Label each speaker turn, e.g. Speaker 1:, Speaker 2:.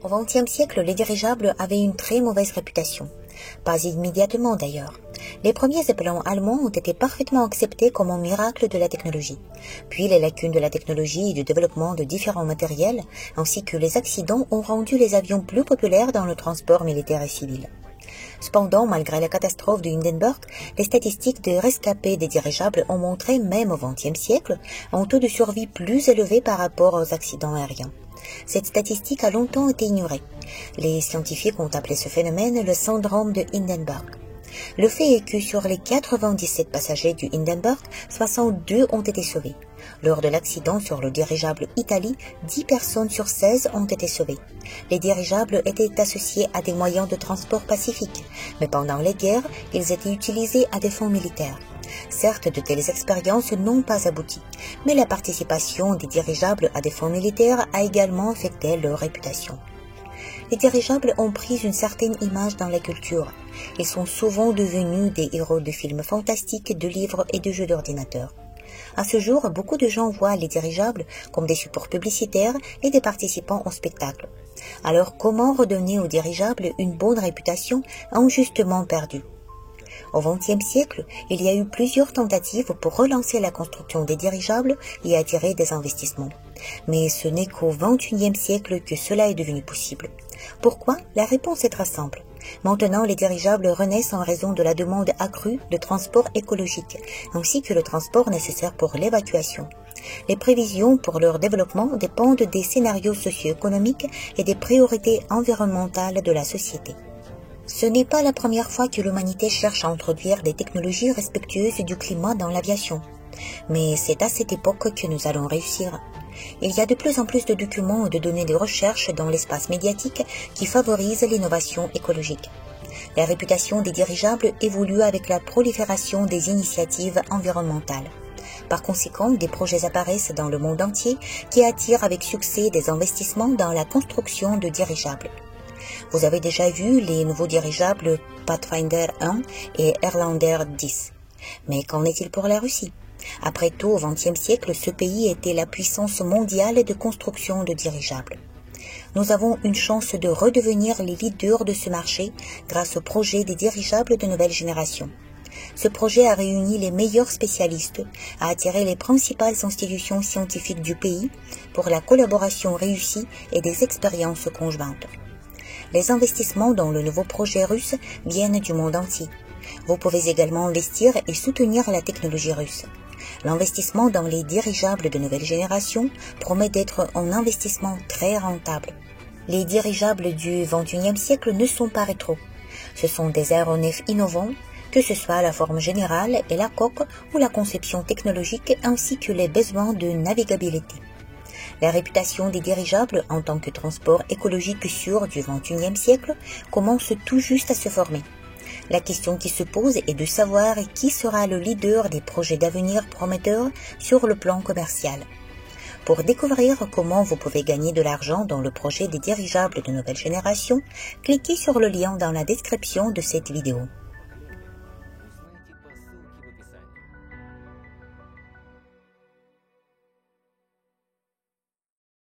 Speaker 1: Au XXe siècle, les dirigeables avaient une très mauvaise réputation. Pas immédiatement d'ailleurs. Les premiers Zeppelins allemands ont été parfaitement acceptés comme un miracle de la technologie. Puis les lacunes de la technologie et du développement de différents matériels, ainsi que les accidents ont rendu les avions plus populaires dans le transport militaire et civil. Cependant, malgré la catastrophe de Hindenburg, les statistiques de rescapés des dirigeables ont montré, même au XXe siècle, un taux de survie plus élevé par rapport aux accidents aériens. Cette statistique a longtemps été ignorée. Les scientifiques ont appelé ce phénomène le syndrome de Hindenburg. Le fait est que sur les 97 passagers du Hindenburg, 62 ont été sauvés. Lors de l'accident sur le dirigeable Italie, 10 personnes sur 16 ont été sauvées. Les dirigeables étaient associés à des moyens de transport pacifiques, mais pendant les guerres, ils étaient utilisés à des fins militaires. Certes, de telles expériences n'ont pas abouti, mais la participation des dirigeables à des fins militaires a également affecté leur réputation. Les dirigeables ont pris une certaine image dans la culture. Ils sont souvent devenus des héros de films fantastiques, de livres et de jeux d'ordinateur. À ce jour, beaucoup de gens voient les dirigeables comme des supports publicitaires et des participants au spectacle. Alors comment redonner aux dirigeables une bonne réputation injustement perdue? Au XXe siècle, il y a eu plusieurs tentatives pour relancer la construction des dirigeables et attirer des investissements. Mais ce n'est qu'au XXIe siècle que cela est devenu possible. Pourquoi? La réponse est très simple. Maintenant, les dirigeables renaissent en raison de la demande accrue de transport écologique, ainsi que le transport nécessaire pour l'évacuation. Les prévisions pour leur développement dépendent des scénarios socio-économiques et des priorités environnementales de la société. Ce n'est pas la première fois que l'humanité cherche à introduire des technologies respectueuses du climat dans l'aviation. Mais c'est à cette époque que nous allons réussir. Il y a de plus en plus de documents et de données de recherche dans l'espace médiatique qui favorisent l'innovation écologique. La réputation des dirigeables évolue avec la prolifération des initiatives environnementales. Par conséquent, des projets apparaissent dans le monde entier qui attirent avec succès des investissements dans la construction de dirigeables. Vous avez déjà vu les nouveaux dirigeables Pathfinder 1 et Airlander 10. Mais qu'en est-il pour la Russie? Après tout, au XXe siècle, ce pays était la puissance mondiale de construction de dirigeables. Nous avons une chance de redevenir les leaders de ce marché grâce au projet des dirigeables de nouvelle génération. Ce projet a réuni les meilleurs spécialistes, a attiré les principales institutions scientifiques du pays pour la collaboration réussie et des expériences conjointes. Les investissements dans le nouveau projet russe viennent du monde entier. Vous pouvez également investir et soutenir la technologie russe. L'investissement dans les dirigeables de nouvelle génération promet d'être un investissement très rentable. Les dirigeables du XXIe siècle ne sont pas rétro. Ce sont des aéronefs innovants, que ce soit la forme générale et la coque ou la conception technologique ainsi que les besoins de navigabilité. La réputation des dirigeables en tant que transport écologique sûr du XXIe siècle commence tout juste à se former. La question qui se pose est de savoir qui sera le leader des projets d'avenir prometteurs sur le plan commercial. Pour découvrir comment vous pouvez gagner de l'argent dans le projet des dirigeables de nouvelle génération, cliquez sur le lien dans la description de cette vidéo.